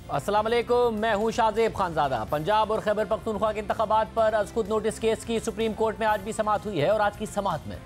अस्सलाम वालेकुम, मैं हूं शाहजेब खानजादा। पंजाब और खैबर पख्तूनख्वा के इंतखाबात पर अज खुद नोटिस केस की सुप्रीम कोर्ट में आज भी समाअत हुई है और आज की समाअत में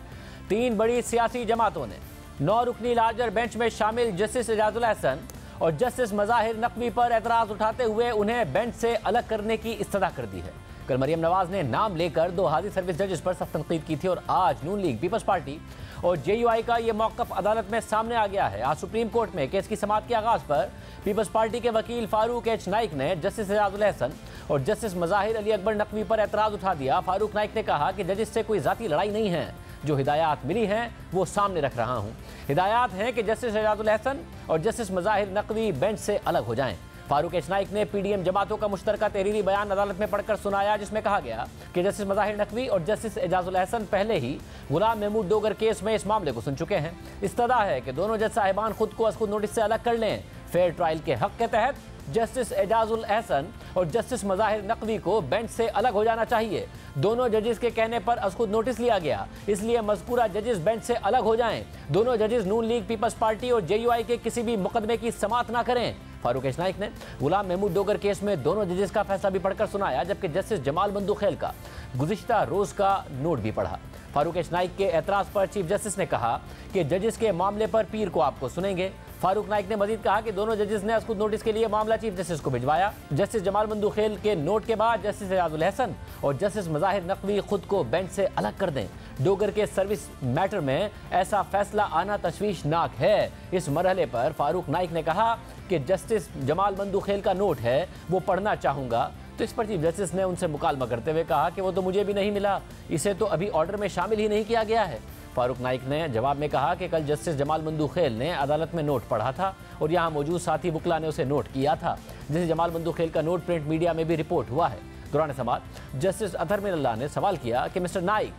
3 बड़ी सियासी जमातों ने 9 रुकनी लार्जर बेंच में शामिल जस्टिस एजाजुल एहसन और जस्टिस मज़ाहिर नकवी पर एतराज़ उठाते हुए उन्हें बेंच से अलग करने की इस्तदा कर दी है। कल मरियम नवाज ने नाम लेकर 2 हाजी सर्विस जजेस पर सख्त तनकीद की थी और आज नून लीग, पीपल्स पार्टी और JUI का ये मौक़िफ़ अदालत में सामने आ गया है। आज सुप्रीम कोर्ट में केस की समाअत के आगाज़ पर पीपल्स पार्टी के वकील फारूक H नाइक ने जस्टिस एजाजुल एहसन और जस्टिस मज़ाहिर अली अकबर नकवी पर एतराज़ उठा दिया। फारूक नाइक ने कहा कि जजिस से कोई ज़ाती लड़ाई नहीं है, जो हिदायत मिली हैं वो सामने रख रहा हूँ। हिदायत हैं कि जस्टिस एजाजुल एहसन और जस्टिस मज़ाहिर नकवी बेंच से अलग हो जाएं। फारूक H नाइक ने PDM जमातों का मुश्तरका तहरीरी बयान अदालत में पढ़कर सुनाया, जिसमें कहा गया कि जस्टिस मज़ाहिर नकवी और जस्टिस एजाजुल एहसन पहले ही गुलाम महमूद डोगर केस में इस मामले को सुन चुके हैं। इस्तदा है कि दोनों जज साहिबान खुद को खुद नोटिस से अलग कर लें। फेयर ट्रायल के हक के तहत जस्टिस एजाजुल एहसन और जस्टिस मज़ाहिर नकवी को बेंच से अलग हो जाना चाहिए। दोनों जजेस के कहने पर खुद नोटिस लिया गया, इसलिए मज़कूरा जजेस बेंच से अलग हो जाएं। दोनों जजेस नून लीग, पीपल्स पार्टी और JUI के किसी भी मुकदमे की समाअत ना करें। फारूक H नाइक ने गुलाम महमूद डोगर केस में दोनों जजेस का फैसला भी पढ़कर सुनाया, जबकि जस्टिस जमाल बंदूखेल का गुज़िश्ता रोज़ का नोट भी पढ़ा। फारूक H नाइक के एतराज़ पर चीफ जस्टिस ने कहा कि जजेस के मामले पर पीर को आपको सुनेंगे। फारूक नाइक ने मजीद कहा कि दोनों जजेस ने खुद नोटिस के लिए मामला चीफ जस्टिस को भिजवाया। जस्टिस जमाल बंदूखेल के नोट के बाद जस्टिस एजाजुल एहसन और जस्टिस मज़ाहिर नकवी खुद को बेंच से अलग कर दें। डोगर के सर्विस मैटर में ऐसा फैसला आना तशवीशनाक है। इस मरहले पर फारूक नाइक ने कहा कि जस्टिस जमाल बंदूखेल का नोट है वो पढ़ना चाहूँगा, तो इस पर चीफ जस्टिस ने उनसे मुकालमा करते हुए कहा कि वो तो मुझे भी नहीं मिला, इसे तो अभी ऑर्डर में शामिल ही नहीं किया गया है। फारूक नाइक ने जवाब में कहा कि कल जस्टिस जमाल बंदूखेल ने अदालत में नोट पढ़ा था और यहाँ मौजूद साथी वकला ने उसे नोट किया था, जिसे जमाल बंदूखेल का नोट प्रिंट मीडिया में भी रिपोर्ट हुआ है। दौरान समाअत जस्टिस अतहर मिनल्लाह ने सवाल किया कि मिस्टर नाइक,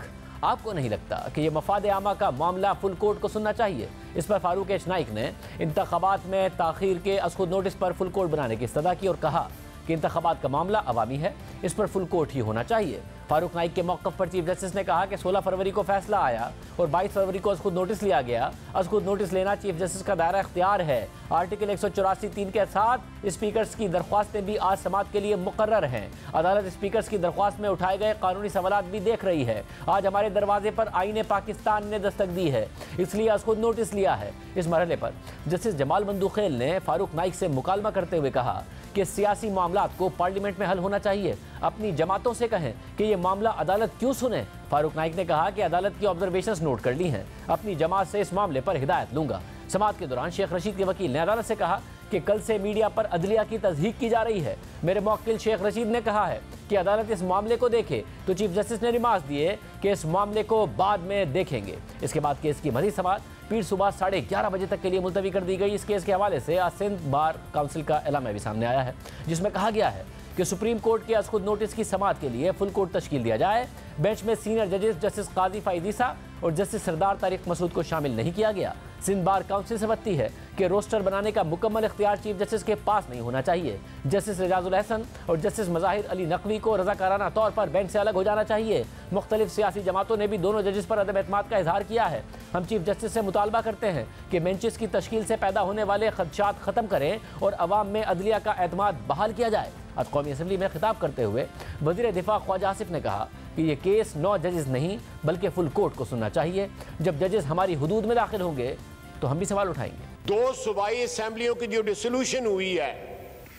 आपको नहीं लगता कि ये मफाद आमा का मामला फुल कोर्ट को सुनना चाहिए? इस पर फारूक H नाइक ने इंतखाबात में ताखीर के खुद नोटिस पर फुल कोर्ट बनाने की इस्तदा की और कहा कि इंतखाबात का मामला अवामी है, इस पर फुल कोर्ट ही होना चाहिए। फारूक नाइक के मौक़िफ़ पर चीफ जस्टिस ने कहा कि 16 फरवरी को फैसला आया और 22 फरवरी को खुद नोटिस लिया गया। खुद नोटिस लेना चीफ जस्टिस का दायरा इख्तियार है। आर्टिकल 184(3) के साथ स्पीकर्स की दरख्वास्तें भी आज समाअत के लिए मुकर्रर हैं। अदालत स्पीकर्स की दरख्वास्त में उठाए गए कानूनी सवालात भी देख रही है। आज हमारे दरवाजे पर आईने पाकिस्तान ने दस्तक दी है, इसलिए खुद नोटिस लिया है। इस मरहले पर जस्टिस जमाल बंदूखेल ने फारूक नाइक से मुकालमा करते हुए कहा कि सियासी मामलात को पार्लियामेंट में हल होना चाहिए। अपनी जमातों से कहें कि ये मामला अदालत क्यों सुने। फारूक नाइक ने कहा कि अदालत की ऑब्जर्वेशंस नोट कर ली हैं, अपनी जमात से इस मामले पर हिदायत लूंगा। समाअत के दौरान शेख रशीद के वकील ने अदालत से कहा कि कल से मीडिया पर अदलिया की तज़हीक की जा रही है। मेरे मुवक्किल शेख रशीद ने कहा है कि अदालत इस मामले को देखे, तो चीफ जस्टिस ने रिमार्क्स दिए कि इस मामले को बाद में देखेंगे। इसके बाद केस की मज़ीद समाअत पीर सुबह 11:30 बजे तक के लिए मुलतवी कर दी गई। इस केस के हवाले से आज सिंध बार काउंसिल का एलान भी सामने आया है, जिसमें कहा गया है कि सुप्रीम कोर्ट के खुद नोटिस की समाअत के लिए फुल कोर्ट तश्कील दिया जाए। बेंच में सीनियर जजेस जस्टिस काजी फ़ाइज़ ईसा और जस्टिस सरदार तारिक मसूद को शामिल नहीं किया गया। सिंध बार काउंसिल से बनती है कि रोस्टर बनाने का मुकम्मल इख्तियार चीफ जस्टिस के पास नहीं होना चाहिए। जस्टिस एजाजुल एहसन और जस्टिस मज़ाहिर अली नकवी को रज़ाकाराना तौर पर बेंच से अलग हो जाना चाहिए। मुख्तलिफ सियासी जमातों ने भी दोनों जजेस पर अदम एतमाद का इजहार किया है। हम चीफ जस्टिस से मुतालबा करते हैं कि बेंचेस की तश्कील से पैदा होने वाले खदशात ख़त्म करें और अवाम में अदलिया का एतमाद बहाल किया जाए। आज कौमी असम्बली में खिताब करते हुए वज़ीर दिफा ख्वाजा आसिफ ने कहा कि ये केस 9 जजेस नहीं बल्कि फुल कोर्ट को सुनना चाहिए। जब जजेस हमारी हुदूद में दाखिल होंगे तो हम भी सवाल उठाएंगे। 2 सूबाई असम्बलियों की जो डिसोल्यूशन हुई है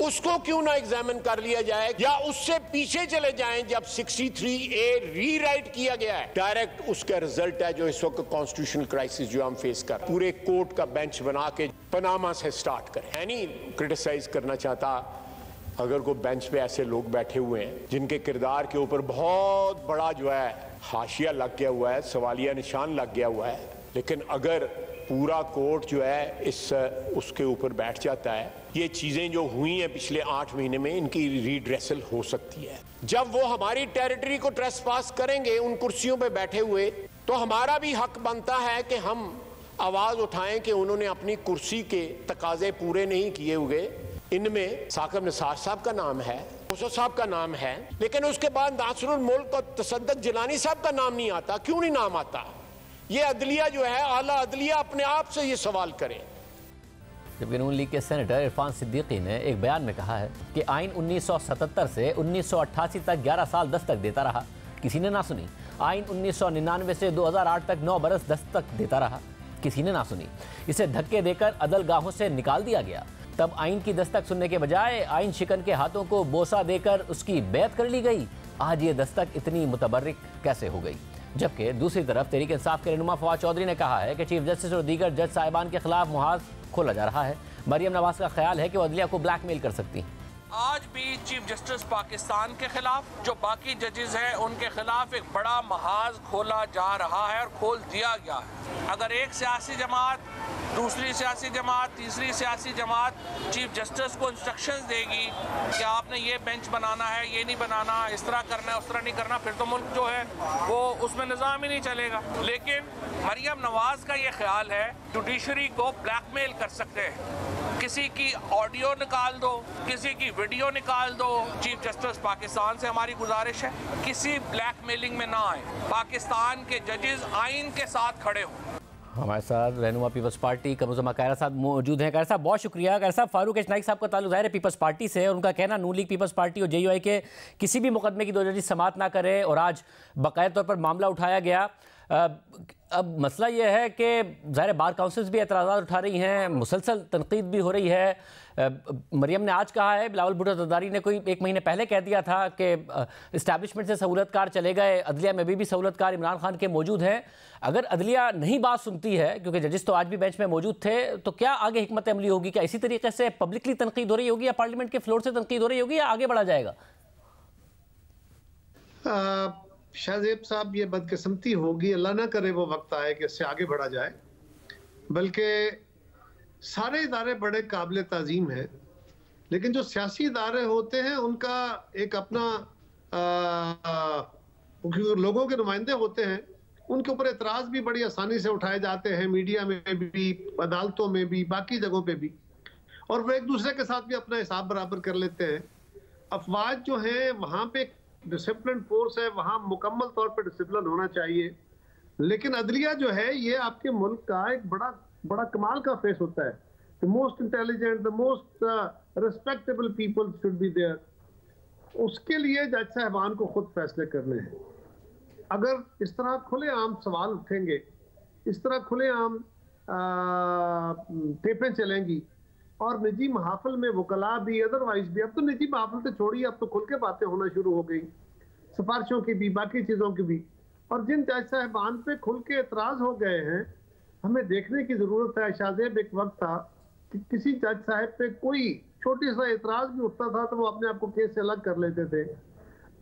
उसको क्यों ना एग्जामिन कर लिया जाए, या उससे पीछे चले जाएं जब 63A रीराइट किया गया है। डायरेक्ट उसका रिजल्ट है जो इस वक्त कॉन्स्टिट्यूशनल क्राइसिस जो हम फेस कर, पूरे कोर्ट का बेंच बना के पनामा से स्टार्ट करें। है नहीं क्रिटिसाइज करना चाहता, अगर कोई बेंच पे ऐसे लोग बैठे हुए हैं जिनके किरदार के ऊपर बहुत बड़ा जो है हाशिया लग गया हुआ है, सवालिया निशान लग गया हुआ है, लेकिन अगर पूरा कोर्ट जो है इस उसके ऊपर बैठ जाता है, ये चीजें जो हुई हैं पिछले 8 महीने में इनकी रीड्रेसल हो सकती है। जब वो हमारी टेरिटरी को ट्रेसपास करेंगे उन कुर्सियों पे बैठे हुए, तो हमारा भी हक बनता है कि हम आवाज उठाएं कि उन्होंने अपनी कुर्सी के तकाजे पूरे नहीं किए हुए। इनमें साकिब निसार साहब का नाम है, मुसो साहब का नाम है, लेकिन उसके बाद नासरुल मुल्क और तसद्दुक जिलानी साहब का नाम नहीं आता। क्यों नहीं नाम आता? ये अदलिया जो है, आला अदलिया अपने आप से ये सवाल करें। जबकि नून लीग के सेनेटर इरफान सिद्दीकी ने एक बयान में कहा है कि आइन 1977 से 1988 तक 11 साल दस्तक देता रहा, किसी ने ना सुनी। आइन 1999 से 2008 तक 9 बरस दस्तक देता रहा, किसी ने ना सुनी। इसे धक्के देकर अदलगाहों से निकाल दिया गया। तब आइन की दस्तक सुनने के बजाय आइन शिकन के हाथों को बोसा देकर उसकी बैत कर ली गई। आज ये दस्तक इतनी मुतबर्रिक कैसे हो गई? जबकि दूसरी तरफ तहरीक इंसाफ के रहनुमा फवाद चौधरी ने कहा है कि चीफ जस्टिस और दीगर जज साहिबान के खिलाफ मुहाज खोला जा रहा है। मरियम नवाज का ख्याल है कि वो अदलिया को ब्लैकमेल कर सकती हैं। आज भी चीफ जस्टिस पाकिस्तान के खिलाफ, जो बाकी जजेस हैं उनके खिलाफ एक बड़ा महाज खोला जा रहा है और खोल दिया गया है। अगर एक सियासी जमात, दूसरी सियासी जमात, तीसरी सियासी जमात चीफ जस्टिस को इंस्ट्रक्शंस देगी कि आपने ये बेंच बनाना है, ये नहीं बनाना, इस तरह करना है, उस तरह नहीं करना, फिर तो मुल्क जो है वो उसमें निज़ाम ही नहीं चलेगा। लेकिन मरियम नवाज का ये ख्याल है जुडिशरी को ब्लैकमेल कर सकते हैं। किसी की ऑडियो निकाल दो, किसी की वीडियो निकाल दो। चीफ जस्टिस पाकिस्तान से हमारी गुजारिश है किसी ब्लैकमेलिंग में ना आए। पाकिस्तान के जजेस आइन के साथ खड़े हों। हमारे साथ रहनुमा पीपल्स पार्टी कमरुज़्ज़मा कायरा साहब मौजूद हैं। कायरा साहब बहुत शुक्रिया। कायरा साहब, फारूक एच नाइक साहब का ताल्लुक ज़ाहिर है पीपल्स पार्टी से है और उनका कहना नून लीग पीपल्स पार्टी और JUI के किसी भी मुकदमे की 2 जजेस समाअत ना करे और आज बाकायदा तौर पर मामला उठाया गया। अब मसला ये है कि ज़ाहिर बार काउंसिल्स भी एतराज़ात उठा रही हैं, मुसलसल तनकीद भी हो रही है। मरियम ने आज कहा है, बिलावल भुट्टो ज़रदारी ने कोई 1 महीने पहले कह दिया था कि इस्टेब्लिशमेंट से सहूलतकार चले गए, अदलिया में भी सहूलतकार इमरान खान के मौजूद हैं। अगर अदलिया नहीं बात सुनती है, क्योंकि जजेस तो आज भी बेंच में मौजूद थे, तो क्या आगे हिकमत अमली होगी? क्या इसी तरीके से पब्लिकली तनकीद हो रही होगी या पार्लियामेंट के फ्लोर से तनकीद हो रही होगी या आगे बढ़ा जाएगा? शाहजेब साहब, ये बदकिस्मती होगी, अल्लाह ना करे वो वक्त आए कि इससे आगे बढ़ा जाए। बल्कि सारे इदारे बड़े काबिल ताज़ीम हैं, लेकिन जो सियासी इदारे होते हैं उनका एक अपना लोगों के नुमाइंदे होते हैं, उनके ऊपर एतराज़ भी बड़ी आसानी से उठाए जाते हैं, मीडिया में भी, अदालतों में भी, बाकी जगहों पे भी, और वो एक दूसरे के साथ भी अपना हिसाब बराबर कर लेते हैं। अफवाज जो है वहाँ पे डिसिप्लिन फोर्स है, वहाँ मुकम्मल तौर पे डिसिप्लिन होना चाहिए। लेकिन अदलिया जो है ये आपके मुल्क का एक बड़ा कमाल का फेस होता है। The most intelligent, the most respectable people should be there. उसके लिए जज साहबान को खुद फैसले करने हैं। अगर इस तरह खुलेआम सवाल उठेंगे, इस तरह खुलेआम टेपें चलेंगी और निजी महाफिल में वकला भी, अदरवाइज भी, अब तो निजी महाफिल तो छोड़िए, अब तो खुल के बातें होना शुरू हो गई, सिफारिशों की भी, बाकी चीज़ों की भी। और जिन जज साहिबान पे खुल के एतराज़ हो गए हैं, हमें देखने की ज़रूरत है। शाहजेब, एक वक्त था कि किसी जज साहब पे कोई छोटी सा एतराज़ भी उठता था तो वो अपने आप को केस से अलग कर लेते थे।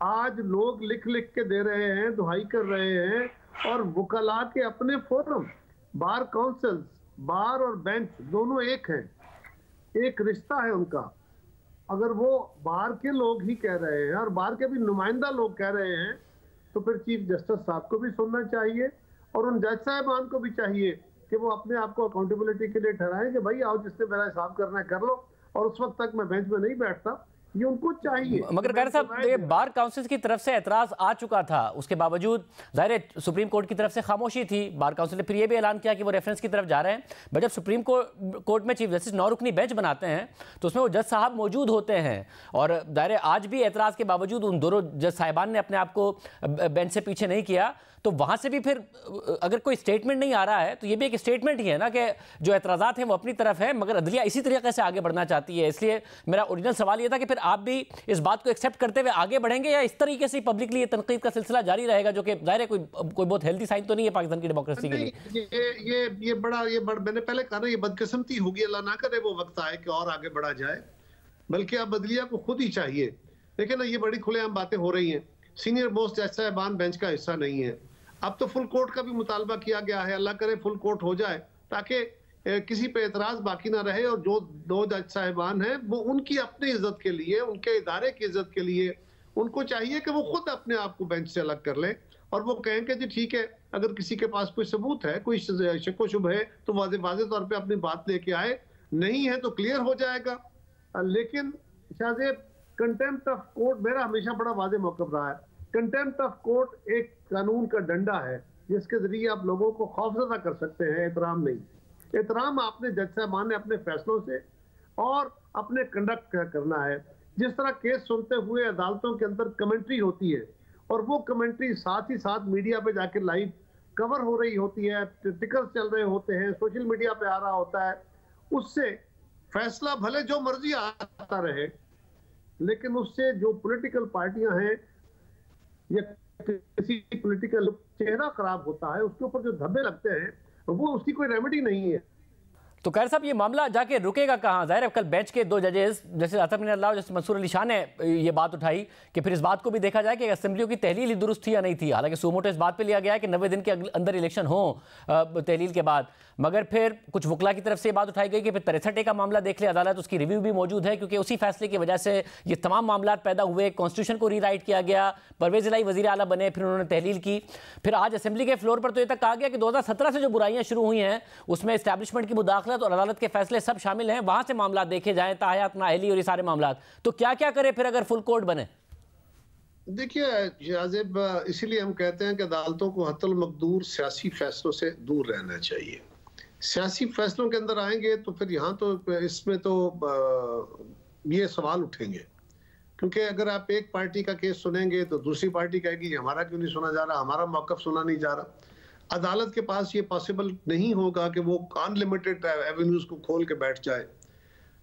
आज लोग लिख लिख के दे रहे हैं, दुहाई कर रहे हैं, और वकला के अपने फोरम, बार काउंसिल्स, बार और बेंच दोनों एक हैं, एक रिश्ता है उनका। अगर वो बार के लोग ही कह रहे हैं और बार के भी नुमाइंदा लोग कह रहे हैं, तो फिर चीफ जस्टिस साहब को भी सुनना चाहिए और उन जज साहिबान को भी चाहिए कि वो अपने आप को अकाउंटेबिलिटी के लिए ठहराएं कि भाई आओ, जिसने मेरा हिसाब करना है कर लो, और उस वक्त तक मैं बेंच में नहीं बैठता। ये उनको चाहिए। मगर कायरा साहब, ये बार काउंसिल की तरफ से एतराज आ चुका था, उसके बावजूद जाहिर सुप्रीम कोर्ट की तरफ से खामोशी थी। बार काउंसिल ने फिर ये भी ऐलान किया कि वो रेफरेंस की तरफ जा रहे हैं। बट जब सुप्रीम कोर्ट में चीफ जस्टिस 9 रुकनी बेंच बनाते हैं तो उसमें वो जज साहब मौजूद होते हैं, और जाहिर आज भी एतराज़ के बावजूद उन दोनों जज साहिबान ने अपने आप को बेंच से पीछे नहीं किया। तो वहाँ से भी फिर अगर कोई स्टेटमेंट नहीं आ रहा है तो ये भी एक स्टेटमेंट ही है ना कि जो एतराज़ात हैं वो अपनी तरफ है, मगर अदलिया इसी तरीके से आगे बढ़ना चाहती है। इसलिए मेरा ओरिजिनल सवाल ये था कि फिर आप भी इस बात को एक्सेप्ट करते हुए आगे बढ़ेंगे या इस तरीके से पब्लिकली ये तनकीद का सिलसिला जारी रहेगा, जो कि जाहिर है कोई बहुत हेल्दी साइन तो नहीं है पाकिस्तान की डेमोक्रेसी के लिए। ये बड़ा मैंने पहले कहा ना, ये बदकिस्मती होगी, अल्लाह ना करे वो वक्त आए कि और आगे बढ़ा जाए। बल्कि अब अदलिया को खुद ही चाहिए। देखिए ना, ये बड़ी खुलेआम बातें हो रही हैं, सीनियर मोस्ट जज साहिबान बेंच का हिस्सा नहीं है। अब तो फुल कोर्ट का भी मुतालबा किया गया है, अल्लाह करे फुल कोर्ट हो जाए ताकि किसी पे एतराज बाकी ना रहे। और जो 2 जज साहिबान हैं वो उनकी अपनी इज्जत के लिए, उनके इदारे की इज्जत के लिए उनको चाहिए कि वो खुद अपने आप को बेंच से अलग कर लें और वो कहें कि जी ठीक है, अगर किसी के पास कोई सबूत है, कोई शक शुभ है, तो वाज़े तौर पे अपनी बात लेके आए, नहीं है तो क्लियर हो जाएगा। लेकिन शाहजेब, कंटेम्प्ट ऑफ कोर्ट मेरा हमेशा बड़ा वाज़े मौक़िफ़ रहा है। कंटेम्प्ट ऑफ कोर्ट एक कानून का डंडा है जिसके जरिए आप लोगों को खौफजदा कर सकते हैं, एहतराम नहीं। एहतराम आपने जज साहबान ने अपने फैसलों से और अपने कंडक्ट करना है। जिस तरह केस सुनते हुए अदालतों के अंदर कमेंट्री होती है और वो कमेंट्री साथ ही साथ मीडिया पे जाके लाइव कवर हो रही होती है, टिकर्स चल रहे होते हैं, सोशल मीडिया पे आ रहा होता है, उससे फैसला भले जो मर्जी आता रहे, लेकिन उससे जो पॉलिटिकल पार्टियां हैं या किसी पॉलिटिकल चेहरा खराब होता है, उसके ऊपर जो धब्बे लगते हैं, वो उसकी कोई रेमेडी नहीं है। तो खैर साहब, ये मामला जाके रुकेगा कहाँ? जाहिर है कल बेंच के दो जजेस जैसे आतफ मीनार अल्लाह और जैसे मंसूर अली शाह ने ये बात उठाई कि फिर इस बात को भी देखा जाए कि असेंबलियों की तहलील ही दुरुस्त थी या नहीं थी। हालांकि सुमोटो इस बात पे लिया गया है कि 90 दिन के अंदर इलेक्शन हो तहलील के बाद, मगर फिर कुछ वकला की तरफ से ये बात उठाई गई कि फिर 63A का मामला देख ले अदालत, उसकी रिव्यू भी मौजूद है, क्योंकि उसी फैसले की वजह से ये तमाम मामला पैदा हुए, कॉन्स्टिट्यूशन को रीराइट किया गया, परवेज इलाही वजीर आला बने, फिर उन्होंने तहलील की। फिर आज असेंबली के फ्लोर पर तो ये तक कहा गया कि 2017 से जो बुराइयां शुरू हुई हैं उसमें इस्टेब्लिशमेंट की मुदाखलत और अदालत के फैसले सब शामिल हैं, वहां से मामला देखे जाएं, ताहयात नाअहली और ये सारे मामला। तो क्या क्या करे फिर अगर फुल कोर्ट बने? देखिए शाहजेब, इसीलिए हम कहते हैं कि अदालतों को हत्तल मकदूर सियासी फैसलों से दूर रहना चाहिए। सियासी फैसलों के अंदर आएंगे तो फिर यहाँ तो इसमें तो ये सवाल उठेंगे, क्योंकि अगर आप एक पार्टी का केस सुनेंगे तो दूसरी पार्टी कहेगी हमारा क्यों नहीं सुना जा रहा, हमारा मौकफ सुना नहीं जा रहा। अदालत के पास ये पॉसिबल नहीं होगा कि वो अनलिमिटेड एवेन्यूज को खोल के बैठ जाए,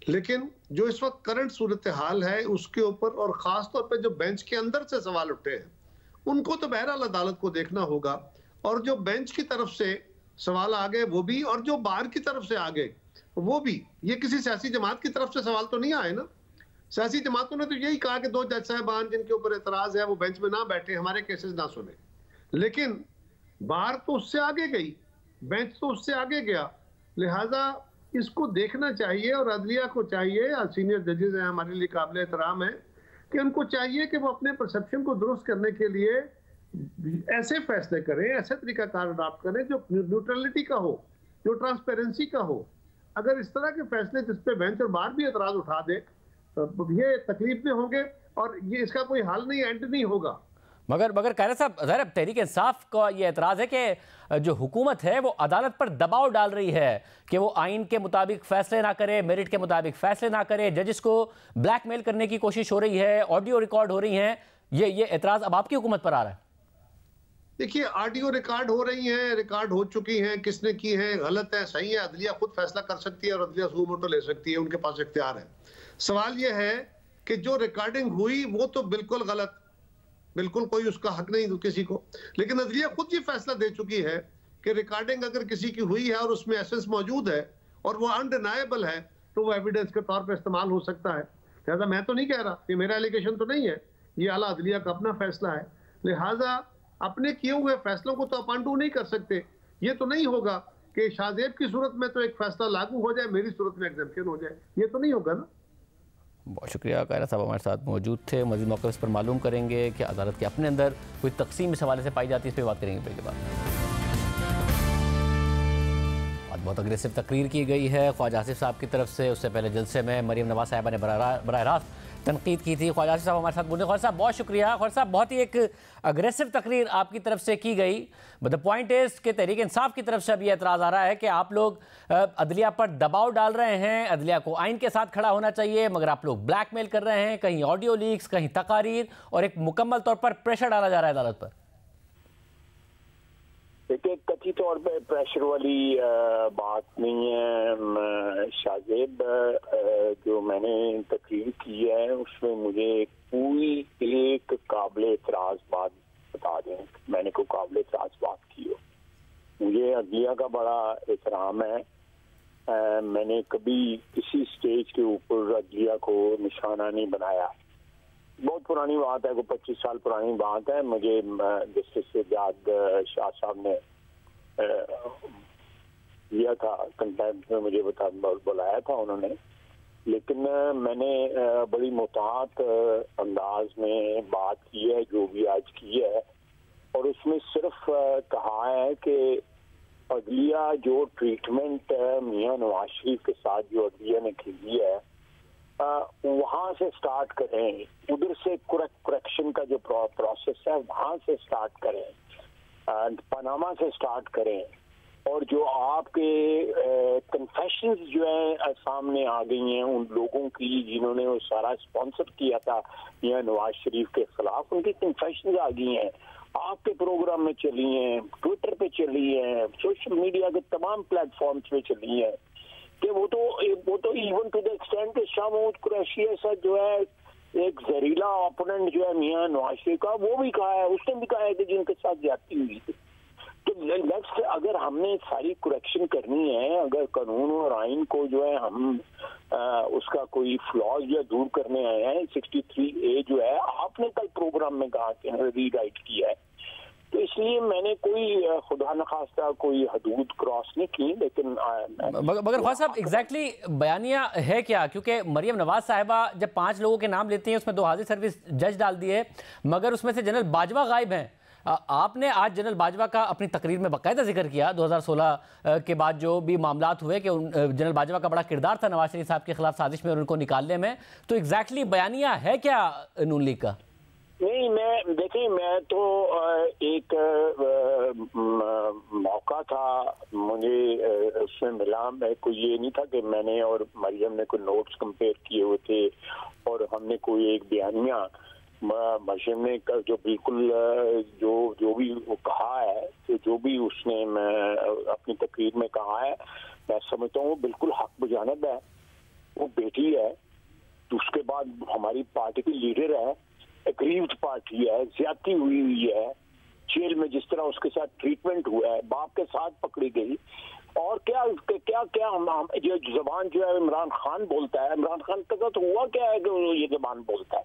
लेकिन जो इस वक्त करंट सूरत हाल है उसके ऊपर और खास तौर पे जो बेंच के अंदर से सवाल उठे हैं उनको तो बहरहाल अदालत को देखना होगा, और जो बेंच की तरफ से सवाल आ गए वो भी, और जो बार की तरफ से आ गए वो भी। ये किसी सियासी जमात की तरफ से सवाल तो नहीं आए ना। सियासी जमातों ने तो यही कहा कि दो जज साहबान जिनके ऊपर एतराज है वो बेंच में ना बैठे, हमारे केसेस ना सुने, लेकिन बार तो उससे आगे गई, बेंच तो उससे आगे गया। लिहाजा इसको देखना चाहिए और अदलिया को चाहिए, सीनियर जजेस हैं हमारे लिए काबिल एहतराम है, कि उनको चाहिए कि वो अपने परसेप्शन को दुरुस्त करने के लिए ऐसे फैसले करें, ऐसे तरीकाकार अडॉप्ट करें जो न्यूट्रलिटी का हो, जो ट्रांसपेरेंसी का हो। अगर इस तरह के फैसले जिस पे बेंच और बार भी एतराज उठा दे तो ये तकलीफ में होंगे और ये इसका कोई हल नहीं, एंड नहीं होगा। मगर कायरा साहब, ज़ाहिर तहरीक इंसाफ का ये एतराज़ है कि जो हुकूमत है वो अदालत पर दबाव डाल रही है कि वो आइन के मुताबिक फैसले ना करे, मेरिट के मुताबिक फैसले ना करे, जजिस को ब्लैकमेल करने की कोशिश हो रही है, ऑडियो रिकॉर्ड हो रही हैं। ये एतराज़ अब आपकी हुकूमत पर आ रहा है। देखिए, ऑडियो रिकॉर्ड हो रही हैं, रिकॉर्ड हो चुकी हैं, किसने की है, गलत है, सही है, अदलिया खुद फैसला कर सकती है और अदलिया सुमोटो ले सकती है, उनके पास इख्तियार है। सवाल यह है कि जो रिकॉर्डिंग हुई वो तो बिल्कुल गलत, बिल्कुल कोई उसका हक नहीं किसी को, लेकिन अदलिया खुद ये फैसला दे चुकी है कि रिकॉर्डिंग अगर किसी की हुई है और उसमें एसेंस मौजूद है और वो अनडिनाएबल है तो वो एविडेंस के तौर पर इस्तेमाल हो सकता है। लिहाजा मैं तो नहीं कह रहा, ये मेरा एलिगेशन तो नहीं है, ये आला अदलिया का अपना फैसला है। लिहाजा अपने किए हुए फैसलों को तो आप अनडू नहीं कर सकते। ये तो नहीं होगा कि शाहजेब की सूरत में तो एक फैसला लागू हो जाए, मेरी सूरत में एग्जम्पशन हो जाए, ये तो नहीं होगा ना। बहुत शुक्रिया, कायरा साहब हमारे साथ मौजूद थे। मज़ीद मौके इस पर मालूम करेंगे कि अदालत के अपने अंदर कोई तकसीम इस हवाले से पाई जाती है, इस पर बात करेंगे। के बाद बहुत अग्रेसिव तकरीर की गई है ख्वाजा आसिफ साहब की तरफ से। उससे पहले जलसे में मरीम नवाज साहिबा ने बराह रास्त तनकीद की थी। ख्वाजा आसिफ साहब हमारे साथ बोले। ख्वाजा साहब बहुत शुक्रिया। ख्वाजा साहब, बहुत ही एक अग्रेसिव तकरीर आपकी तरफ से की गई, बट द पॉइंट इज कि तहरीक इंसाफ की तरफ से अब ये एतराज़ आ रहा है कि आप लोग अदलिया पर दबाव डाल रहे हैं, अदलिया को आइन के साथ खड़ा होना चाहिए, मगर आप लोग ब्लैकमेल कर रहे हैं, कहीं ऑडियो लीक्स, कहीं तकारीर, और एक मुकम्मल तौर पर प्रेशर डाला जा रहा है अदालत पर। देखिए, कच्ची तौर पे प्रेशर वाली बात नहीं है शाहजेब। जो मैंने तकरीर की है उसमें मुझे कोई एक काबिल एतराज बात बता दें, मैंने कोई काबिल एतराज बात की हो। मुझे अदलिया का बड़ा एहतराम है। मैंने कभी किसी स्टेज के ऊपर अदलिया को निशाना नहीं बनाया। बहुत पुरानी बात है, को 25 साल पुरानी बात है। मुझे जस्टिस सज्जाद शाह साहब ने लिया था कंटेम्प्ट में, मुझे बुलाया था उन्होंने, लेकिन मैंने बड़ी मुताहत अंदाज में बात की है जो भी आज की है, और उसमें सिर्फ कहा है कि अदलिया जो ट्रीटमेंट मियां नवाज शरीफ के साथ जो अदलिया ने की है वहाँ से स्टार्ट करें, उधर से करेक्शन का जो प्रोसेस है वहाँ से स्टार्ट करें, पनामा से स्टार्ट करें, और जो आपके कन्फेशंस जो है सामने आ गई हैं उन लोगों की जिन्होंने वो सारा स्पॉन्सर किया था या नवाज शरीफ के खिलाफ, उनकी कन्फेशंस आ गई हैं, आपके प्रोग्राम में चली हैं, ट्विटर पे चली हैं, सोशल मीडिया के तमाम प्लेटफॉर्म्स पे चली हैं, कि वो तो इवन टू द एक्सटेंट के शाह महमूद कुरैशी ऐसा जो है एक जहरीला ओपोनेंट जो है मियां नवाज शरीफ का, वो भी कहा है, उसने भी कहा है कि जिनके साथ ज्यादती हुई थी। तो नेक्स्ट अगर हमने सारी करेक्शन करनी है, अगर कानून और आइन को जो है हम उसका कोई फ्लॉज या दूर करने आए हैं, 63A जो है आपने कल प्रोग्राम में कहा कि रीराइट किया है, तो इसलिए मैंने कोई खुदा न खास्ता कोई हदूद क्रॉस नहीं की, लेकिन मगर ख्वाजा साहब एग्जैक्टली बयानिया है क्या? क्योंकि मरियम नवाज साहिबा जब 5 लोगों के नाम लेती हैं उसमें 2 हाजिर सर्विस जज डाल दिए, मगर उसमें से जनरल बाजवा गायब हैं। आपने आज जनरल बाजवा का अपनी तकरीर में बाकायदा जिक्र किया 2016 के बाद जो भी मामलात हुए कि जनरल बाजवा का बड़ा किरदार था नवाज शरीफ साहब के खिलाफ साजिश में और उनको निकालने में, तो एग्जैक्टली बयानिया है क्या नून लीग का? नहीं, मैं तो एक मौका था मुझे उसमें मिला, मैं कोई ये नहीं था कि मैंने और मरियम ने कोई नोट्स कंपेयर किए हुए थे और हमने कोई एक बयानिया मरियम ने जो बिल्कुल जो भी वो कहा है, तो जो भी उसने अपनी तकरीर में कहा है, मैं समझता हूँ वो बिल्कुल हक बजानब है। वो बेटी है, तो उसके बाद हमारी पार्टी की लीडर है, एग्रीव्ड पार्टी है, ज्यादती हुई है, जेल में जिस तरह उसके साथ ट्रीटमेंट हुआ है, बाप के साथ पकड़ी गई, और क्या क्या क्या हम जो जबान जो है इमरान खान बोलता है, इमरान खान के साथ हुआ क्या है कि ये जबान बोलता है?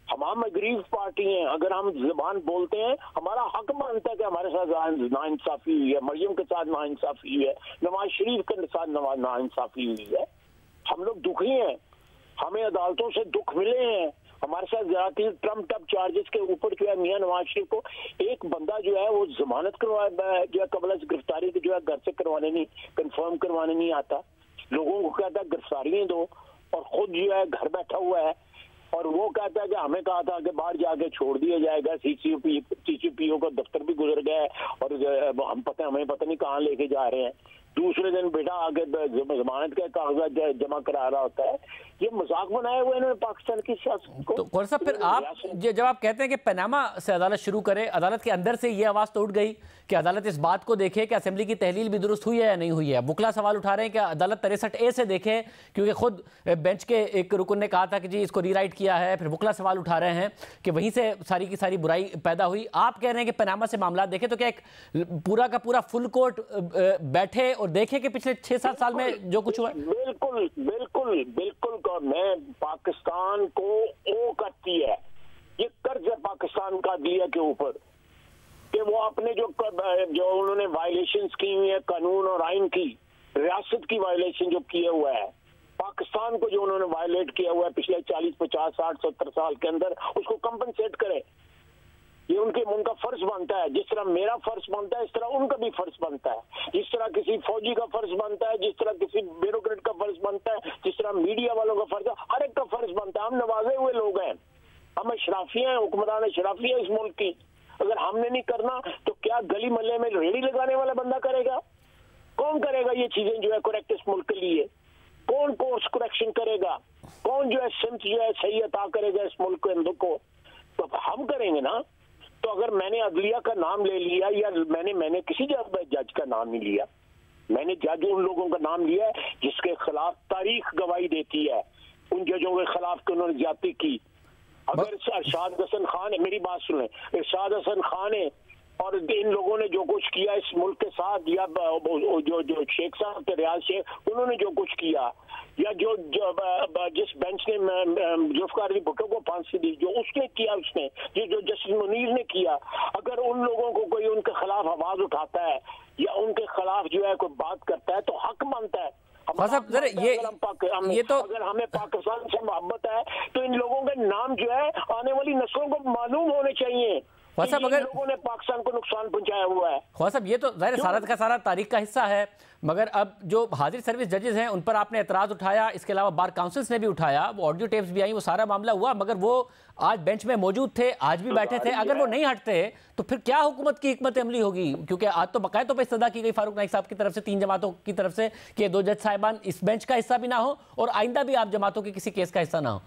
हम एग्रीव्ड पार्टी हैं, अगर हम जबान बोलते हैं हमारा हक मानता है कि हमारे साथ नाइंसाफी हुई है, मरियम के साथ नाइंसाफी हुई है, नवाज शरीफ के साथ नाइंसाफी हुई है, हम लोग दुखी हैं, हमें अदालतों से दुख मिले हैं, हमारे साथ ज्यादा ट्रम्प टप चार्जेस के ऊपर जो है मियां नवाज शरीफ को एक बंदा जो है वो जमानत करवा जो है कबल गिरफ्तारी जो है घर से करवाने नहीं, कंफर्म करवाने नहीं आता, लोगों को कहता है गिरफ्तारियां दो और खुद जो है घर बैठा हुआ है, और वो कहता है कि हमें कहा था कि बाहर जाके छोड़ दिया जाएगा, सीसीपीओ का दफ्तर भी गुजर गया है और हमें पता नहीं कहाँ लेके जा रहे हैं, दूसरे दिन बेटा आगे जमानत के कागजात जमा करा रहा होता है। ये मजाक बनाए हुए इन्होंने पाकिस्तान की सियासत को। तो कौन सा फिर आप जब आप कहते हैं कि पनामा से अदालत शुरू करे, अदालत के अंदर से ये आवाज़ तो उठ गई कि अदालत इस बात को देखे कि असेंबली की तहलील भी दुरुस्त हुई है या नहीं हुई है। बुकला सवाल उठा रहे हैं कि अदालत 63A से देखे, क्योंकि खुद बेंच के एक रुकन ने कहा था कि जी इसको रीराइट किया है। फिर बुकला सवाल उठा रहे हैं कि वहीं से सारी की सारी बुराई पैदा हुई। आप कह रहे हैं कि पनामा से मामला देखे, तो क्या एक पूरा का पूरा फुल कोर्ट बैठे और देखे कि पिछले 6-7 साल में जो कुछ हुआ? बिल्कुल बिल्कुल बिल्कुल। मैं पाकिस्तान को ओ करती है, ये कर्ज है पाकिस्तान का दिया के ऊपर कि वो अपने जो उन्होंने वायलेशंस की हुई है कानून और आइन की, रियासत की वायलेशन जो किया हुआ है, पाकिस्तान को जो उन्होंने वायलेट किया हुआ है पिछले 40, 50, 60, 70 साल के अंदर, उसको कंपनसेट करे। ये उनका फर्ज बनता है। जिस तरह मेरा फर्ज बनता है इस तरह उनका भी फर्ज बनता है। जिस तरह किसी फौजी का फर्ज बनता है, जिस तरह किसी ब्यूरोक्रेट का फर्ज बनता है, जिस तरह मीडिया वालों का फर्ज है, हर एक का फर्ज बनता है। हम नवाजे हुए लोग हैं, हम अशराफिया हैं, हुक्मरान अशराफिया इस मुल्क की। अगर हमने नहीं करना तो क्या गली मोहल्ले में रेहड़ी लगाने वाला बंदा करेगा? कौन करेगा ये चीजें जो है करेक्ट इस मुल्क के लिए? कौन कोर्स करेक्शन करेगा? कौन जो है सिमत जो है सही अता करेगा इस मुल्क के अंदर को? तो हम करेंगे ना। तो अगर मैंने अदलिया का नाम ले लिया या मैंने किसी जज का नाम नहीं लिया, मैंने जज उन लोगों का नाम लिया है जिसके खिलाफ तारीख गवाही देती है, उन जजों के खिलाफ कि उन्होंने ज्यादती की। अगर इरशाद हसन खान, मेरी बात सुने, इरशाद हसन खान है और इन लोगों ने जो कुछ किया इस मुल्क के साथ, या जो शेख साहब थे रियाज शेख, उन्होंने जो कुछ किया, या जो जिस बेंच ने जुल्फिकार अली भुट्टो को फांसी दी, जो उसने किया, उसने जो जस्टिस मुनीर ने किया, अगर उन लोगों को कोई उनके खिलाफ आवाज उठाता है या उनके खिलाफ जो है कोई बात करता है तो हक मानता है। ये तो अगर हमें पाकिस्तान से मोहब्बत है तो इन लोगों के नाम जो है आने वाली नस्लों को मालूम होने चाहिए। अगर लोगों ने पाकिस्तान को नुकसान पहुंचाया हुआ है। ख्वाजा साहब, ये तो ज़ाहिर सारा का सारा तारीख का हिस्सा है। मगर अब जो हाजिर सर्विस जजेस हैं उन पर आपने एतराज़ उठाया, इसके अलावा बार काउंसिल्स ने भी उठाया, वो ऑडियो टेप्स भी आई, वो सारा मामला हुआ, मगर वो आज बेंच में मौजूद थे, आज भी बैठे थे। अगर वो नहीं हटते तो फिर क्या हुकूमत की हिकमत अमली होगी? क्योंकि आज तो बाकायदा पर इस्तदा की गई फारूक नाइक साहब की तरफ से 3 जमातों की तरफ से कि 2 जज साहिबान इस बेंच का हिस्सा भी ना हो और आइंदा भी आप जमातों के किसी केस का हिस्सा ना हो।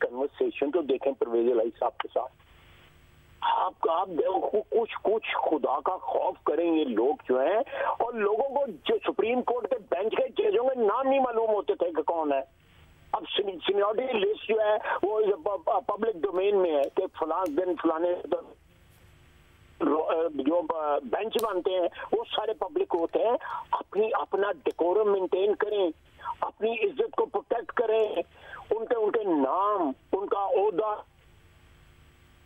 कन्वर्सेशन तो देखें परवेज इलाही साहब के साथ, आप कुछ खुदा का खौफ करें ये लोग जो हैं, और लोगों को जो सुप्रीम कोर्ट के बेंच के जजों के नाम नहीं मालूम होते थे कि कौन है। अब सीनियरिटी लिस्ट जो है वो पब्लिक डोमेन में है कि फलाने जो बेंच बनते हैं वो सारे पब्लिक होते हैं। अपना डेकोरम मेंटेन करें, अपनी इज्जत को प्रोटेक्ट करें, उनके नाम, उनका ओहदा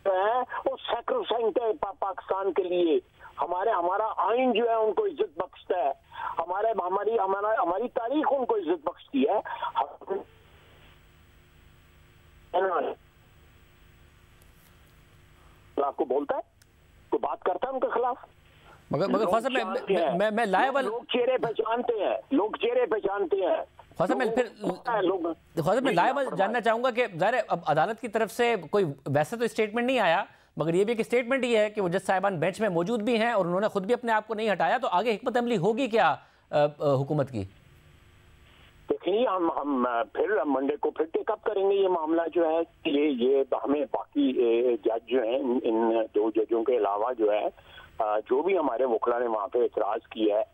है वो सैक्रोसैंक्ट है पाकिस्तान के लिए। हमारा आइन जो है उनको इज्जत बख्शता है, हमारी तारीख उनको इज्जत बख्शती है। आपको बोलता है, कोई बात करता है उनके खिलाफ, मगर ख़ासा मैं लायबल लोग चेहरे पहचानते हैं। ख़ासा मैं लायबल जानना चाहूंगा कि ज़ाहिर है अब अदालत की तरफ से कोई वैसे तो स्टेटमेंट नहीं आया, मगर ये भी एक स्टेटमेंट ही है कि वो जज साहिबान बेंच में मौजूद भी हैं और उन्होंने खुद भी अपने आप को नहीं हटाया। तो आगे हिकमत अमली होगी क्या हुकूमत की? देखिए हम फिर मंडे को फिर टेकअप करेंगे ये मामला जो है। ये हमें बाकी जज जो हैं, इन 2 जजों के अलावा जो है जो भी हमारे वकला ने वहाँ पे एतराज़ किया है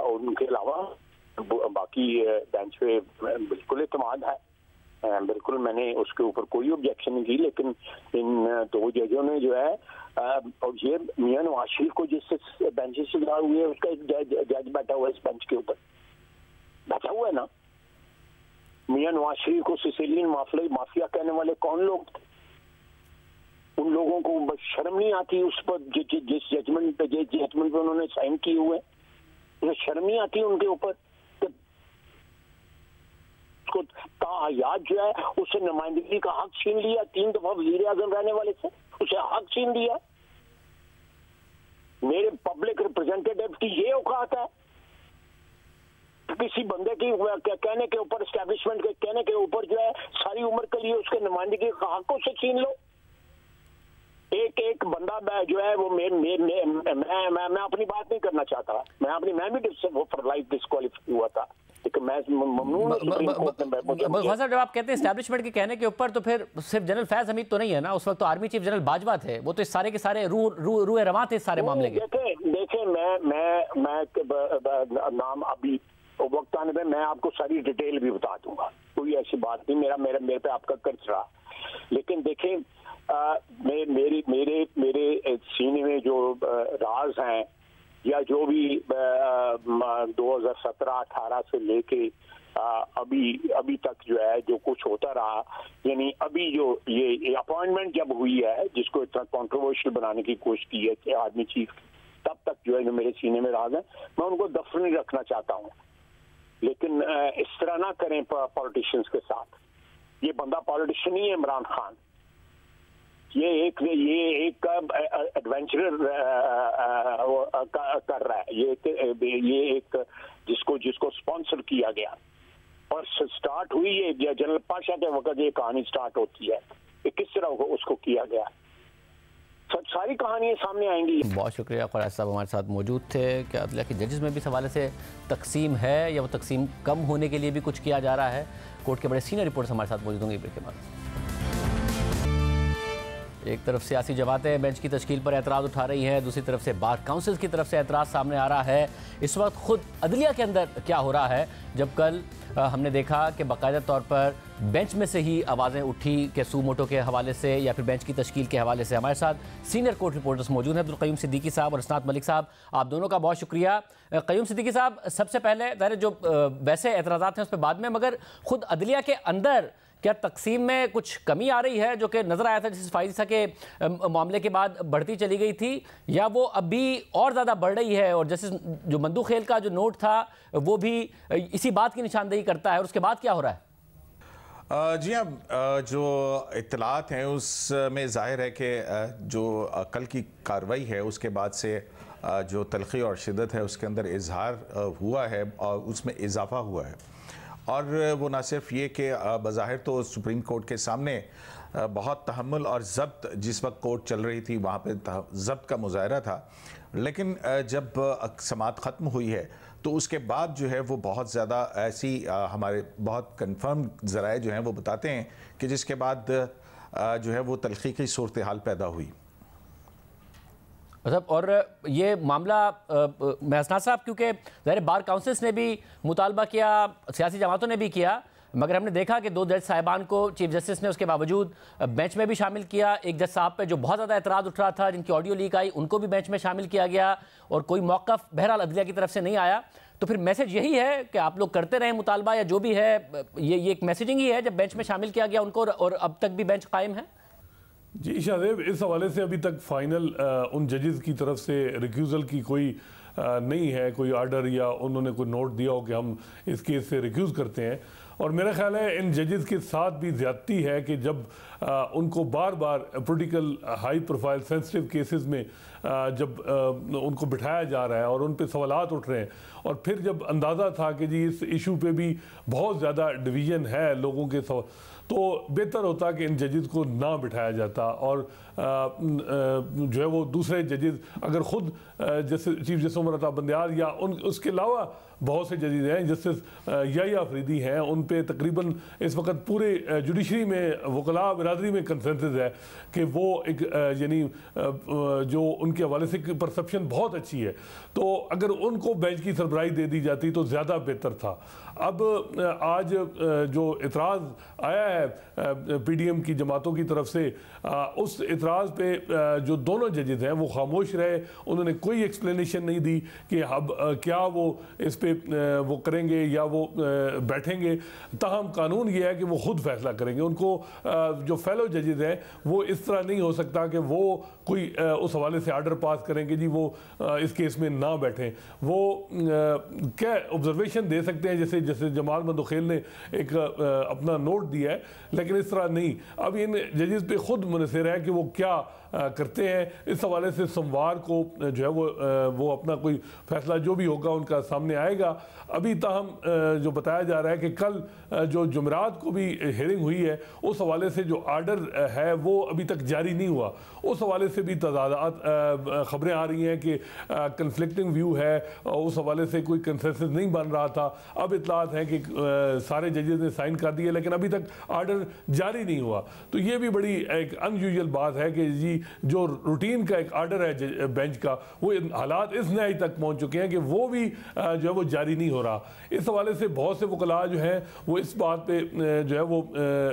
उनके अलावा बाकी बेंच पे बिल्कुल इत्मीनान है, बिल्कुल मैंने उसके ऊपर कोई ऑब्जेक्शन नहीं की। लेकिन इन 2 जजों ने जो है और ये मियां नवाज शरीफ को जिस बेंच से जुड़ा हुए उसका एक जज बैठा हुआ है, इस बेंच के ऊपर बैठा हुआ है ना। मियां नवाज शरीफ को सिसिलियन माफिया कहने वाले कौन लोग थे? उन लोगों को बस शर्म नहीं आती उस पर जिस जजमेंट पे उन्होंने साइन किए हुए, उन्हें शर्म नहीं आती उनके ऊपर? उसको ताहयात जो है उससे नुमाइंदगी का हक छीन लिया, 3 दफा वज़ीर आज़म रहने वाले से उसे हक छीन लिया। मेरे पब्लिक रिप्रेजेंटेटिव की ये औकात है किसी बंदे की कहने के ऊपर, एस्टैब्लिशमेंट के कहने के ऊपर जो है सारी उम्र के लिए उसके नुमाइंदगी का हक उसे छीन लो। एक बंदा जो है वो मैं अपनी बात नहीं करना चाहता, मैं भी फॉर लाइफ डिस्क्वालिफाई हुआ था, लेकिन मैं ममनून जब आप कहते हैं एस्टैब्लिशमेंट के कहने के ऊपर, तो फिर सिर्फ जनरल फैज हमीद तो नहीं है ना, उस वक्त तो आर्मी चीफ जनरल बाजवा थे, वो तो इस सारे के सारे रूए रवां थे इस सारे मामले के। देखें मैं नाम अभी वक्त आने पे मैं आपको सारी डिटेल भी बता दूंगा, कोई ऐसी बात नहीं, मेरे पे आपका कर्ज रहा। लेकिन देखें मेरे सीने में जो राज हैं या जो भी 2017-18 से लेके अभी तक जो है जो कुछ होता रहा, यानी अभी जो ये अपॉइंटमेंट जब हुई है जिसको इतना कंट्रोवर्शियल बनाने की कोशिश की है आर्मी चीफ, तब तक जो है जो मेरे सीने में राज है मैं उनको दफन नहीं रखना चाहता हूँ। लेकिन इस तरह ना करें पॉलिटिशियंस के साथ। ये बंदा पॉलिटिशियन नहीं है इमरान खान, ये एक एडवेंचर कर रहा है, ये एक जिसको स्पॉन्सर किया गया और स्टार्ट हुई है जनरल पाशा के वक्त ये कहानी स्टार्ट होती है कि किस तरह उसको किया गया। सब सारी कहानियां सामने आएंगी। बहुत शुक्रिया क़ुरैश साहब हमारे साथ मौजूद थे। क्या अदलिया के जजेस में भी इस हवाले से तकसीम है या वो तकसीम कम होने के लिए भी कुछ किया जा रहा है? कोर्ट के बड़े सीनियर रिपोर्ट्स हमारे साथ मौजूद होंगे ब्रेक के बाद। एक तरफ सियासी जमातें बेंच की तश्कील पर एतराज़ उठा रही हैं, दूसरी तरफ से बार काउंसिल की तरफ से एतराज़ सामने आ रहा है। इस वक्त खुद अदलिया के अंदर क्या हो रहा है, जब कल हमने देखा कि बाकायदा तौर पर बेंच में से ही आवाज़ें उठी कि सू मोटो के हवाले से या फिर बेंच की तश्कील के हवाले से। हमारे साथ सीनियर कोर्ट रिपोर्टर्स मौजूद हैं, अब्दुल क़य्यूम सिद्दीकी साहब और इसनात मलिक साहब, आप दोनों का बहुत शुक्रिया। क़य्यूम सिद्दीकी साहब, सबसे पहले ज़ाहिर जो वैसे एतराज़ात हैं उस पर बाद में, मगर खुद अदलिया के अंदर क्या तकसीम में कुछ कमी आ रही है जो कि नज़र आया था जिस फाइजा के मामले के बाद बढ़ती चली गई थी, या वो अभी और ज़्यादा बढ़ रही है? और जैसे जो मंदू खेल का जो नोट था वो भी इसी बात की निशानदेही करता है, और उसके बाद क्या हो रहा है? जी हाँ, जो इत्तलात हैं उसमें ज़ाहिर है कि जो कल की कार्रवाई है उसके बाद से जो तलखी और शिद्दत है उसके अंदर इजहार हुआ है और उसमें इजाफा हुआ है। और वो ना सिर्फ ये कि बज़ाहिर तो सुप्रीम कोर्ट के सामने बहुत तहम्मुल और ज़ब्त जिस वक्त कोर्ट चल रही थी वहाँ पे ज़ब्त का मुज़ाहरा था, लेकिन जब समाअत ख़त्म हुई है तो उसके बाद जो है वो बहुत ज़्यादा ऐसी हमारे बहुत कन्फर्म ज़राए जो हैं वो बताते हैं कि जिसके बाद जो है वो तलखी की सूरत हाल पैदा हुई। मतलब और ये मामला महसना साहब, क्योंकि ज़ाहिर बार काउंसिल्स ने भी मुतालबा किया, सियासी जमातों ने भी किया, मगर हमने देखा कि 2 जज साहिबान को चीफ जस्टिस ने उसके बावजूद बेंच में भी शामिल किया। एक जज साहब पे जो बहुत ज़्यादा एतराज़ उठ रहा था, जिनकी ऑडियो लीक आई, उनको भी बेंच में शामिल किया गया और कोई मौक़िफ़ बहरहाल अदलिया की तरफ से नहीं आया। तो फिर मैसेज यही है कि आप लोग करते रहें मुतालबा या जो भी है, ये एक मैसेजिंग ही है जब बेंच में शामिल किया गया उनको, और अब तक भी बेंच कायम है। जी शाहजेब, इस हवाले से अभी तक फाइनल उन जजेस की तरफ से रिक्यूज़ल की कोई नहीं है, कोई आर्डर या उन्होंने कोई नोट दिया हो कि हम इस केस से रिक्यूज़ करते हैं। और मेरा ख्याल है इन जजेस के साथ भी ज़्यादती है कि जब उनको बार बार political high profile sensitive cases में जब उनको बिठाया जा रहा है और उन पे सवालात उठ रहे हैं, और फिर जब अंदाज़ा था कि जी इस इशू पे भी बहुत ज़्यादा डिवीज़न है लोगों के, तो बेहतर होता कि इन जजेस को ना बिठाया जाता और जो है वो दूसरे जजेस अगर ख़ुद जैसे चीफ जस्टिस उमर अता बंदियाल या उसके अलावा बहुत से जजेस हैं, जस्टिस याहिया अफरीदी हैं, उन पे तकरीबन इस वक्त पूरे जुडिशरी में वकला बिरादरी में कंसेंसस है कि वो एक यानी जो उनके हवाले से परसेप्शन बहुत अच्छी है, तो अगर उनको बेंच की सरबराही दे दी जाती तो ज़्यादा बेहतर था। अब आज जो इतराज़ आया है पीडीएम की जमातों की तरफ से, उस इतराज़ पे जो दोनों जजेस हैं वो खामोश रहे, उन्होंने कोई एक्सप्लेनेशन नहीं दी कि अब क्या वो इस पे वो करेंगे या वो बैठेंगे। ताहम कानून ये है कि वो खुद फैसला करेंगे। उनको जो फेलो जजेस हैं वो इस तरह नहीं हो सकता कि वो कोई उस हवाले से आर्डर पास करेंगे जी वो इस केस में ना बैठें। वो क्या ऑब्जर्वेशन दे सकते हैं, जैसे जैसे जमाल मंदोखेल ने एक अपना नोट दिया है, लेकिन इस तरह नहीं। अब इन जजेस पे खुद मुनहसर है कि वो क्या करते हैं। इस हवाले से सोमवार को जो है वो अपना कोई फैसला जो भी होगा उनका सामने आएगा। अभी ताहम जो बताया जा रहा है कि कल जो जुमेरात को भी हेयरिंग हुई है, उस हवाले से जो आर्डर है वो अभी तक जारी नहीं हुआ। उस हवाले से भी तजादात खबरें आ रही हैं कि कन्फ्लिक्टिंग व्यू है, उस हवाले से कोई कंसेंसस नहीं बन रहा था। अब इतलात है कि सारे जजेस ने साइन कर दिए, लेकिन अभी तक आर्डर जारी नहीं हुआ। तो ये भी बड़ी एक अनयूजुअल बात है कि जी जो रूटीन का एक आर्डर है बेंच का, वो हालात इस नई तक पहुंच चुके हैं कि वो भी जो है वो जारी नहीं हो रहा। इस हवाले से बहुत से वकला जो हैं वो इस बात पे जो है वो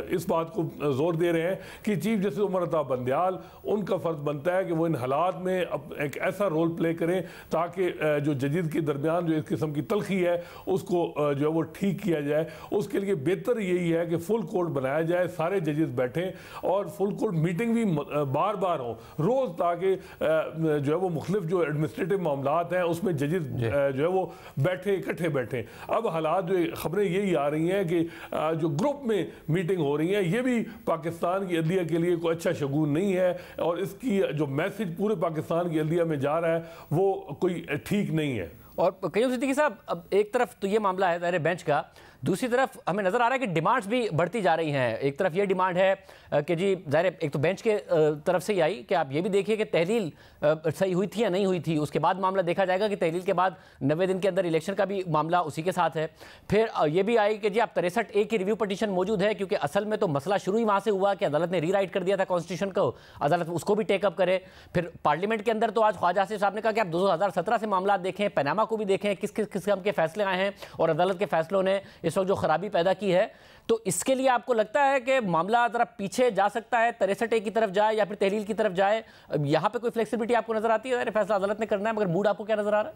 इस बात को जोर दे रहे हैं कि चीफ जस्टिस उमर अता बंदियाल, उनका फ़र्ज बनता है कि वो इन हालात में एक ऐसा रोल प्ले करें ताकि जो जजेस के दरमियान जो इस किस्म की तलखी है उसको जो है वो ठीक किया जाए। उसके लिए बेहतर यही है कि फुल कोर्ट बनाया जाए, सारे जजेस बैठें और फुल कोर्ट मीटिंग भी बार बार हो रोज़, ताकि जो है वो मुख्तलिफ जो एडमिनिस्ट्रेटिव मामलात हैं उसमें जजेस जो है वो बैठे इकट्ठे बैठे। अब हालात जो खबरें यही आ रही हैं कि जो ग्रुप में मीटिंग हो रही है, ये भी पाकिस्तान की अदलिया के लिए कोई अच्छा शगुन नहीं है और इसकी जो मैसेज पूरे पाकिस्तान की अदलिया में जा रहा है वो कोई ठीक नहीं है। और कयूम सिद्दीकी साहब, अब एक तरफ तो ये मामला है ज़ाहिर बेंच का, दूसरी तरफ हमें नज़र आ रहा है कि डिमांड्स भी बढ़ती जा रही हैं। एक तरफ ये डिमांड है कि जी ज़ाहिर एक तो बेंच के तरफ से ही आई कि आप ये भी देखिए कि तहलील सही हुई थी या नहीं हुई थी, उसके बाद मामला देखा जाएगा कि तहलील के बाद 90 दिन के अंदर इलेक्शन का भी मामला उसी के साथ है। फिर ये भी आई कि जी आप 63A की रिव्यू पटिशन मौजूद है, क्योंकि असल में तो मसला शुरू ही वहाँ से हुआ कि अदालत ने रीराइट कर दिया था कॉन्स्टिट्यूशन को, अदालत उसको भी टेकअप करे। फिर पार्लियामेंट के अंदर तो आज ख्वाजा आसिफ साहब ने कहा कि आप 2017 से मामला देखें, पनामा को भी देखें, किस किस किस्म के फैसले आए हैं और अदालत के फैसलों ने इस वक्त जो खराबी पैदा की है। तो इसके लिए आपको लगता है कि मामला जरा पीछे जा सकता है, 63A की तरफ जाए या फिर तहलील की तरफ जाए? यहाँ पे कोई फ्लेक्सिबिलिटी आपको नजर आती है? फैसला अदालत ने करना है, मगर मूड आपको क्या नजर आ रहा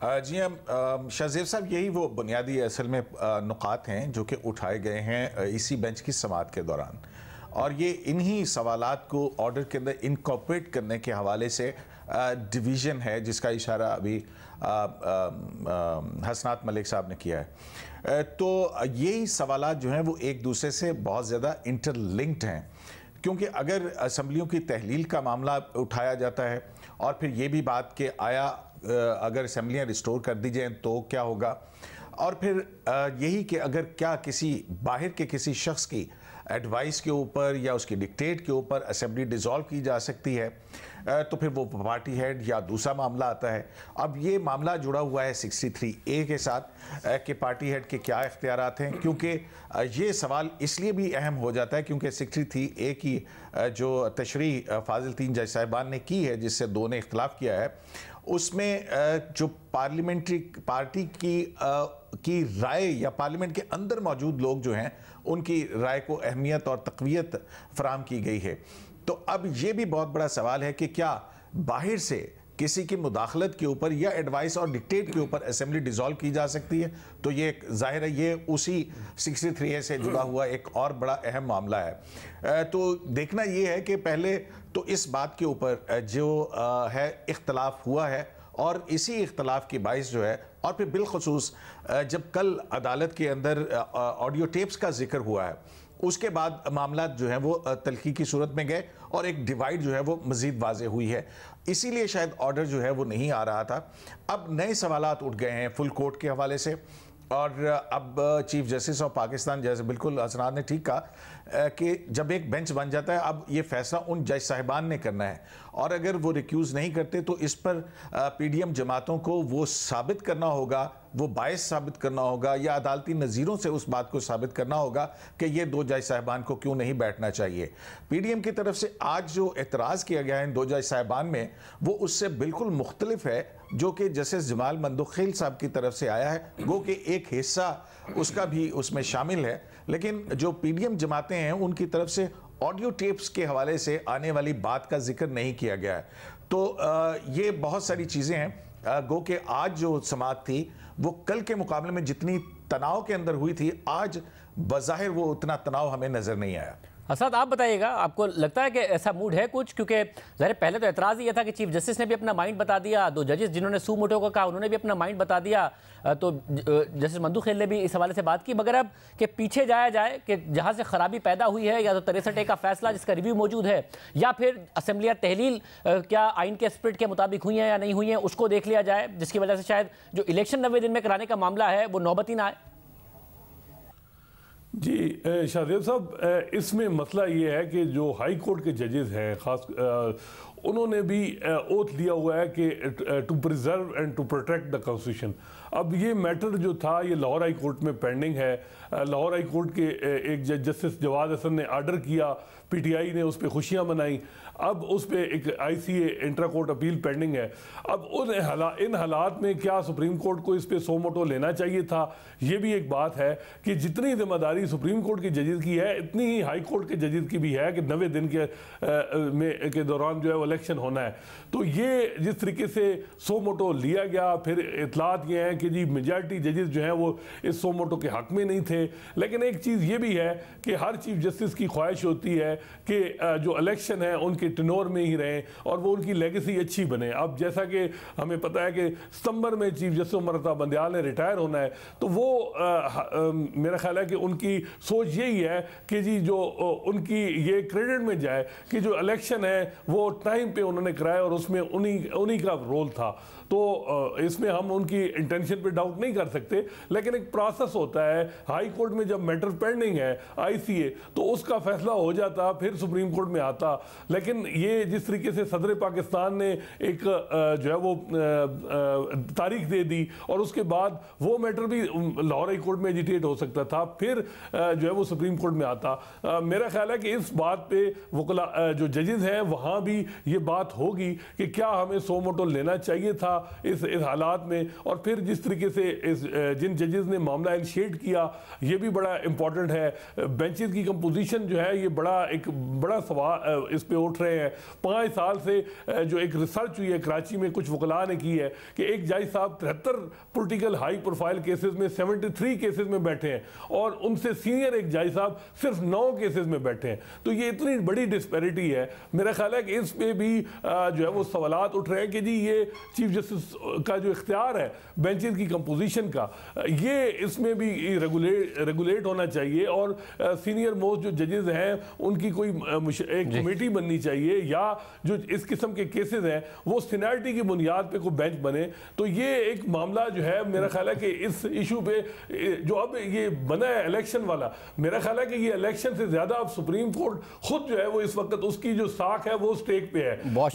है? जी हम शाहजेब साहब, यही वो बुनियादी असल में नुकात हैं जो कि उठाए गए हैं इसी बेंच की समाअत के दौरान, और ये इन्हीं सवालात को ऑर्डर के अंदर इनकॉर्पोरेट करने के हवाले से डिवीज़न है जिसका इशारा अभी हसनात मलिक साहब ने किया है। तो यही सवालात जो हैं वो एक दूसरे से बहुत ज़्यादा इंटरलिंक्ड हैं, क्योंकि अगर असम्बलियों की तहलील का मामला उठाया जाता है और फिर ये भी बात कि आया अगर असम्बलियाँ रिस्टोर कर दी जाएँ तो क्या होगा, और फिर यही कि अगर क्या किसी बाहर के किसी शख्स की एडवाइस के ऊपर या उसकी डिक्टेट के ऊपर असेंबली डिज़ोल्व की जा सकती है, तो फिर वो पार्टी हेड या दूसरा मामला आता है। अब ये मामला जुड़ा हुआ है 63A के साथ कि पार्टी हेड के क्या इख्तियारात हैं, क्योंकि ये सवाल इसलिए भी अहम हो जाता है क्योंकि 63A की जो तशरीह फाजिल 3 जज साहिबान ने की है, जिससे 2 ने इख्तलाफ किया है, उसमें जो पार्लियामेंट्री पार्टी की राय या पार्लियामेंट के अंदर मौजूद लोग जो हैं उनकी राय को अहमियत और तक़वियत फराहम की गई है। तो अब ये भी बहुत बड़ा सवाल है कि क्या बाहर से किसी की मुदाखलत के ऊपर या एडवाइस और डिक्टेट के ऊपर असेंबली डिज़ोल्व की जा सकती है। तो ये जाहिर है ये उसी 63A से जुड़ा हुआ एक और बड़ा अहम मामला है। तो देखना ये है कि पहले तो इस बात के ऊपर जो है इख्तलाफ हुआ है और इसी इख्तलाफ की बाइस जो है, और फिर बिलखसूस जब कल अदालत के अंदर ऑडियो टेप्स का जिक्र हुआ है, उसके बाद मामला जो है वो तल्खी की सूरत में गए और एक डिवाइड जो है वो मज़ीद वाज़े हुई है। इसीलिए शायद ऑर्डर जो है वो नहीं आ रहा था। अब नए सवालात उठ गए हैं फुल कोर्ट के हवाले से, और अब चीफ जस्टिस ऑफ पाकिस्तान, जैसे बिल्कुल हसनात ने ठीक कहा कि जब एक बेंच बन जाता है, अब ये फैसला उन जज साहिबान ने करना है, और अगर वो रिक्यूज़ नहीं करते तो इस पर PDM जमातों को वो साबित करना होगा, वो बायस साबित करना होगा या अदालती नज़ीरों से उस बात को साबित करना होगा कि ये 2 जज साहिबान को क्यों नहीं बैठना चाहिए। PDM की तरफ से आज जो एतराज़ किया गया है इन 2 जज साहिबान में, वो उससे बिल्कुल मुख्तलिफ है जो कि जस्टिस जमाल मंदोखिल साहब की तरफ से आया है। गो कि एक हिस्सा उसका भी उसमें शामिल है, लेकिन जो PDM जमातें हैं उनकी तरफ से ऑडियो टेप्स के हवाले से आने वाली बात का जिक्र नहीं किया गया है। तो ये बहुत सारी चीज़ें हैं। गो कि आज जो समाअत थी वो कल के मुकाबले में जितनी तनाव के अंदर हुई थी, आज बज़ाहिर वो उतना तनाव हमें नज़र नहीं आया। असद, आप बताइएगा, आपको लगता है कि ऐसा मूड है कुछ? क्योंकि ज़ाहिर पहले तो एतराज़ ये था कि चीफ जस्टिस ने भी अपना माइंड बता दिया, 2 जजेस जिन्होंने सू मोटो को कहा उन्होंने भी अपना माइंड बता दिया, तो जस्टिस मंदोखिल ने भी इस हवाले से बात की। मगर अब कि पीछे जाया जाए कि जहाँ से खराबी पैदा हुई है, या तो 63A का फैसला जिसका रिव्यू मौजूद है, या फिर असम्बलियाँ तहलील क्या आइन के स्पिरिट के मुताबिक हुई हैं या नहीं हुई हैं, उसको देख लिया जाए, जिसकी वजह से शायद जो इलेक्शन 90 दिन में कराने का मामला है वो नौबती ना आए। जी शाहजेब साहब, इसमें मसला ये है कि जो हाई कोर्ट के जजेस हैं खास उन्होंने भी ओथ लिया हुआ है कि to preserve and to protect the constitution. अब ये मैटर जो था ये लाहौर हाई कोर्ट में पेंडिंग है। लाहौर हाई कोर्ट के एक जज जस्टिस जवाद हसन ने आर्डर किया, PTI ने उस पर खुशियाँ मनाई, अब उस पर एक ICA intra court appeal pending है। अब इन हालात में क्या सुप्रीम कोर्ट को इस पर सो मोटो लेना चाहिए था? ये भी एक बात है कि जितनी जिम्मेदारी सुप्रीम कोर्ट के जजेस की है इतनी ही हाई कोर्ट के जजेस की भी है कि 90 दिन के दौरान जो है वो इलेक्शन होना है। तो ये जिस तरीके से सो मोटो लिया गया, फिर इतलात ये हैं कि जी मेजॉरिटी जजेस जो हैं वो इस सो मोटो के हक में नहीं थे। लेकिन एक चीज़ ये भी है कि हर चीफ जस्टिस की ख्वाहिश होती है कि जो इलेक्शन है उनके टेनोर में ही रहें और वो उनकी लेगेसी अच्छी बने। अब जैसा कि हमें पता है कि सितंबर में चीफ जस्टिस उमर अता बंदयाल ने रिटायर होना है, तो वो मेरा ख्याल है कि उनकी सोच यही है कि जी जो उनकी ये क्रेडिट में जाए कि जो इलेक्शन है वो टाइम पे उन्होंने कराया और उसमें उन्हीं का रोल था। तो इसमें हम उनकी इंटेंशन पे डाउट नहीं कर सकते, लेकिन एक प्रोसेस होता है। हाई कोर्ट में जब मैटर पेंडिंग है ICA, तो उसका फैसला हो जाता, फिर सुप्रीम कोर्ट में आता। लेकिन ये जिस तरीके से सदर पाकिस्तान ने एक जो है वो तारीख दे दी और उसके बाद वो मैटर भी लाहौर हाई कोर्ट में एजिटेट हो सकता था, फिर जो है वो सुप्रीम कोर्ट में आता। मेरा ख्याल है कि इस बात पे वकला जो जजेस हैं वहाँ भी ये बात होगी कि क्या हमें सो मोटो लेना चाहिए था इस हालात में। और फिर जिस किस तरीके से जिन जजेस ने मामला इनिशिएट किया ये भी बड़ा इंपॉर्टेंट है। बेंचेस की कंपोजिशन जो है ये एक बड़ा सवाल इस पे उठ रहे हैं। 5 साल से जो एक रिसर्च हुई है कराची में, कुछ वकला ने की है कि एक जज साहब 73 पॉलिटिकल हाई प्रोफाइल केसेस में 73 केसेस में बैठे हैं और उनसे सीनियर एक जज साहब सिर्फ 9 केसेस में बैठे हैं। तो ये इतनी बड़ी डिस्पैरिटी है। मेरा ख्याल है कि इस पे भी जो है वो सवालात उठ रहे हैं कि जी ये चीफ जस्टिस का जो इख्तियार है बेंचेस की कंपोजिशन का, ये इसमें भी रेगुलेट होना चाहिए और सीनियर मोस्ट जो जजेस हैं उनकी कोई एक कमेटी बननी चाहिए या जो इस किस्म के केसेस हैं वो सीनियरिटी की बुनियाद पे कोई बेंच बने। तो ये एक मामला जो है मेरा ख्याल है कि इस इशू पे जो अब ये बना है इलेक्शन वाला, मेरा ख्याल है कि ये इलेक्शन से ज्यादा अब सुप्रीम कोर्ट खुद जो है वो इस वक्त उसकी जो साख है वो स्टेक पे है। बहुत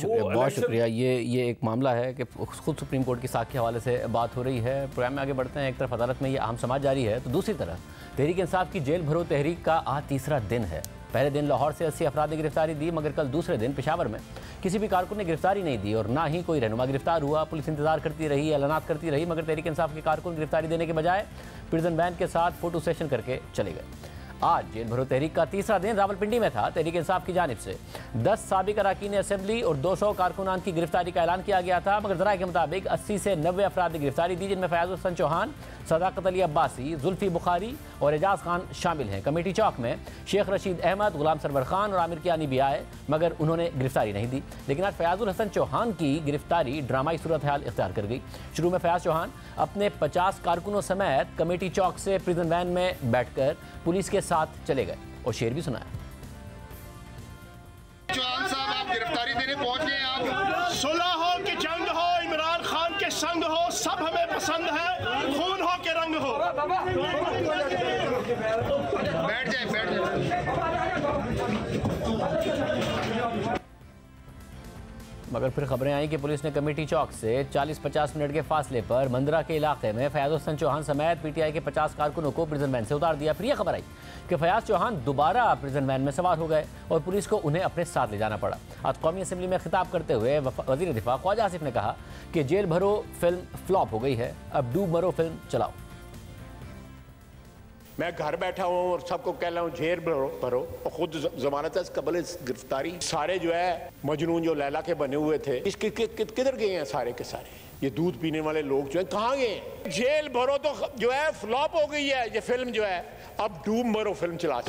शुक्रिया। ये एक मामला है कि खुद सुप्रीम कोर्ट की साख के हवाले से बात हो रही है। प्रोग्राम में आगे बढ़ते हैं। एक तरफ अदालत में ये अहम समाज जारी है तो दूसरी तरफ तहरीक इंसाफ की जेल भरो तहरीक का आज तीसरा दिन है। पहले दिन लाहौर से 80 अफराद ने गिरफ्तारी दी, मगर कल दूसरे दिन पेशावर में किसी भी कारकुन ने गिरफ्तारी नहीं दी और ना ही कोई रहनुमा गिरफ्तार हुआ। पुलिस इंतजार करती रही, ऐलानात करती रही, मगर तहरीक इंसाफ के कारकुन गिरफ्तारी देने के बजाय प्रिजन वैन के साथ फोटो सेशन करके चले गए। आज जेल भरो तहरीक का तीसरा दिन रावलपिंडी में था। तहरीक इंसाफ की जानिब से 10 साबिक अरकान असेंबली और 200 कारकुनान की गिरफ्तारी का ऐलान किया गया था, मगर ज़राए के मुताबिक 80 से 90 अफराद ने गिरफ्तारी दी, जिनमें फयाजुल हसन चौहान, सदाकत अली अब्बासी, जुल्फी बुखारी और एजाज खान शामिल हैं। कमेटी चौक में शेख रशीद अहमद, गुलाम सरवर खान और आमिर कियानी भी आए, मगर उन्होंने गिरफ्तारी नहीं दी। लेकिन आज फयाजुल हसन चौहान की गिरफ्तारी ड्रामाई सूरत हाल इख्तियार कर गई। शुरू में फयाज चौहान अपने 50 कारकुनों समेत कमेटी चौक से प्रिजन वैन में बैठकर पुलिस के साथ चले गए और शेर भी सुनाया। चौहान साहब, आप गिरफ्तारी देने पहुंच गए। आप सुलह हो कि जंग हो, इमरान खान के संग हो, सब हमें पसंद है, खून हो के रंग हो। बैठ जाए, बैठ जाए। मगर फिर खबरें आई कि पुलिस ने कमेटी चौक से 40-50 मिनट के फासले पर मंदरा के इलाके में फयाज हसन चौहान समेत पीटीआई के 50 कारकुनों को प्रिजन वैन से उतार दिया। फिर यह खबर आई कि फयाज चौहान दोबारा प्रिजन वैन में सवार हो गए और पुलिस को उन्हें अपने साथ ले जाना पड़ा। आज कौमी असेंबली में खिताब करते हुए वजीर दिफा ख्वाजा आसिफ ने कहा कि जेल भरो फिल्म फ्लॉप हो गई है, अब डूब मरो फिल्म चलाओ। मैं घर बैठा हूँ और सबको कह रहा हूँ जेल भरो और खुद जमानत कबल गिरफ्तारी। सारे जो है मजनून जो लैला के बने हुए थे इसके किधर गए हैं? सारे के सारे ये दूध पीने वाले लोग जो है कहाँ गए हैं? जेल भरो तो जो है फ्लॉप हो गई है ये फिल्म जो है, अब डूब मरो फिल्म चला।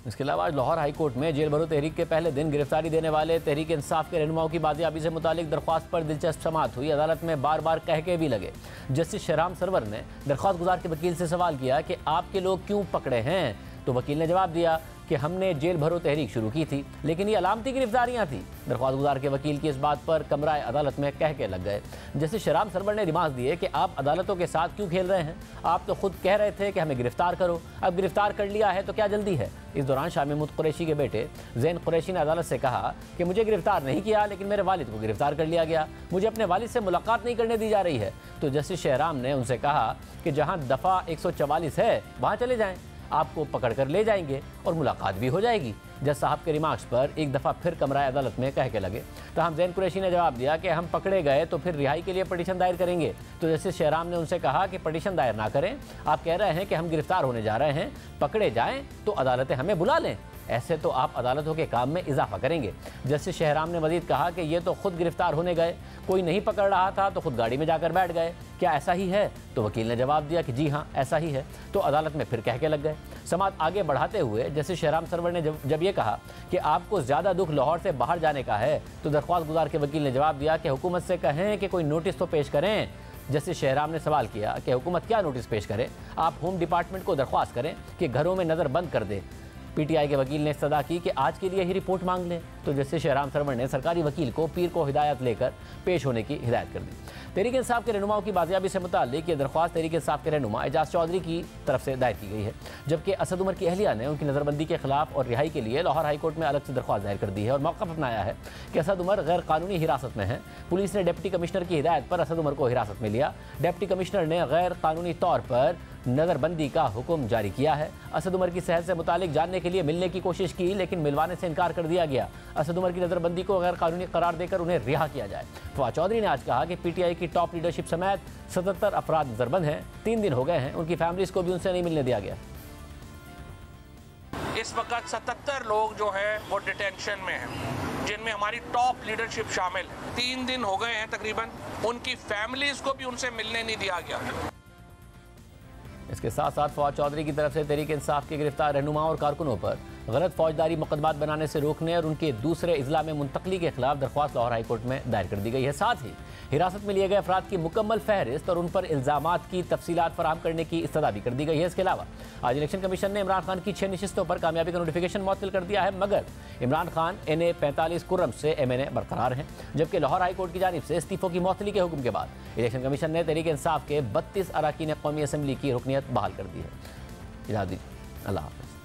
इसके अलावा आज लाहौर हाई कोर्ट में जेल भरो तहरीक के पहले दिन गिरफ्तारी देने वाले तहरीक इंसाफ के रहनुमाओं की बाजियाबी से मुतालिक दरख्वास्त पर दिलचस्प समाअत हुई। अदालत में बार बार कह के भी लगे। जस्टिस शहराम सरवर ने दरख्वास्त गुजार के वकील से सवाल किया कि आपके लोग क्यों पकड़े हैं, तो वकील ने जवाब दिया कि हमने जेल भरो तहरीक शुरू की थी, लेकिन ये अलामती गिरफ्तारियां थी। दरख्वास्त गुजार के वकील की इस बात पर कमरा अदालत में कह के लग गए। जस्टिस शहराम सरवर ने रिमार्क दिए कि आप अदालतों के साथ क्यों खेल रहे हैं, आप तो खुद कह रहे थे कि हमें गिरफ्तार करो, अब गिरफ्तार कर लिया है तो क्या जल्दी है। इस दौरान शाह महमूद कुरैशी के बेटे ज़ैन कुरैशी ने अदालत से कहा कि मुझे गिरफ्तार नहीं किया, लेकिन मेरे वालिद को गिरफ्तार कर लिया गया, मुझे अपने वालिद से मुलाकात नहीं करने दी जा रही है। तो जस्टिस शहराम ने उनसे कहा कि जहाँ दफ़ा 144 है वहाँ चले जाएँ, आपको पकड़ कर ले जाएंगे और मुलाकात भी हो जाएगी। जज साहब के रिमार्क्स पर एक दफ़ा फिर कमरा अदालत में कह के लगे। तमाम ज़ैन कुरैशी ने जवाब दिया कि हम पकड़े गए तो फिर रिहाई के लिए पटिशन दायर करेंगे। तो जस्टिस शहराम ने उनसे कहा कि पटिशन दायर ना करें, आप कह रहे हैं कि हम गिरफ्तार होने जा रहे हैं, पकड़े जाएं तो अदालतें हमें बुला लें, ऐसे तो आप अदालतों के काम में इजाफा करेंगे। जस्टिस शहराम ने मजीद कहा कि ये तो खुद गिरफ्तार होने गए, कोई नहीं पकड़ रहा था तो खुद गाड़ी में जाकर बैठ गए, क्या ऐसा ही है? तो वकील ने जवाब दिया कि जी हाँ ऐसा ही है। तो अदालत में फिर कह के लग गए। समाअत आगे बढ़ाते हुए जस्टिस शहराम सरवर ने जब ये कहा कि आपको ज़्यादा दुख लाहौर से बाहर जाने का है, तो दरख्वास्त गुजार के वकील ने जवाब दिया कि हुकूमत से कहें कि कोई नोटिस तो पेश करें। जस्टिस शहराम ने सवाल किया कि हुकूमत क्या नोटिस पेश करे, आप होम डिपार्टमेंट को दरख्वास्त करें कि घरों में नज़र बंद कर दे। पीटीआई के वकील ने इस्तदा की कि आज के लिए ही रिपोर्ट मांग लें। तो जस्टिस शहराम सरवर ने सरकारी वकील को पीर को हिदायत लेकर पेश होने की हिदायत कर दी। तहरीक इंसाफ के रहनुमाओं की बाजियाबी से मुताल्लिक ये दरख्वास्त तहरीक इंसाफ के रहनुमा एजाज चौधरी की तरफ से दायर की गई है, जबकि असद उमर की अहलिया ने उनकी नज़रबंदी के खिलाफ और रिहाई के लिए लाहौर हाई कोर्ट में अलग से दरख्वास्त दायर कर दी है और मौक़िफ़ अपनाया है कि असद उमर गैर कानूनी हिरासत में है। पुलिस ने डिप्टी कमिश्नर की हिदायत पर असद उमर को हिरासत में लिया। डिप्टी कमिश्नर ने गैर कानूनी तौर पर नज़रबंदी का हुक्म जारी किया है। असद उमर की सेहत से मुतालिक जानने के लिए मिलने की कोशिश की, लेकिन मिलवाने से इनकार कर दिया गया। असद उमर की नज़रबंदी को गैर कानूनी करार देकर उन्हें रिहा किया जाए। फवाद चौधरी ने आज कहा कि PTI की टॉप लीडरशिप समेत 77 अफराद नज़रबंद हैं। 3 दिन हो गए हैं, उनकी फैमिलीज़ को भी उनसे नहीं मिलने दिया गया। इस वक्त 77 लोग जो है वो डिटेंशन में हैं, जिनमें हमारी टॉप लीडरशिप शामिल है। 3 दिन हो गए हैं तकरीबन, उनकी फैमिलीज को भी उनसे मिलने नहीं दिया गया। इसके साथ साथ फवाद चौधरी की तरफ से तहरीक इंसाफ के गिरफ्तार रहनुमा और कारकुनों पर गलत फौजदारी मुकदमात बनाने से रोकने और उनके दूसरे इजला में मुंतकली के खिलाफ दरख्वास्त लाहौर हाई कोर्ट में दायर कर दी गई है। साथ ही हिरासत में लिए गए अफराद की मुकम्मल फहरिस्त और उन पर इल्जामात की तफसीलात फराहम करने की इस्तदा भी कर दी गई है। इसके अलावा आज इलेक्शन कमीशन ने इमरान खान की 6 नशिस्तों पर कामयाबी का नोटिफिकेशन मुअत्तल कर दिया है, मगर इमरान खान NA 45 कुर्रम से MNA बरकरार हैं। जबकि लाहौर हाई कोर्ट की जानिब से इस्तीफों की मुअत्तली के हुक्म के बाद इलेक्शन कमीशन ने तहरीक इंसाफ के 32 अरकान कौमी असम्बली की रुकनियत बहाल कर दी है। इजाज़त दीजिए, अल्लाह हाफ़िज़।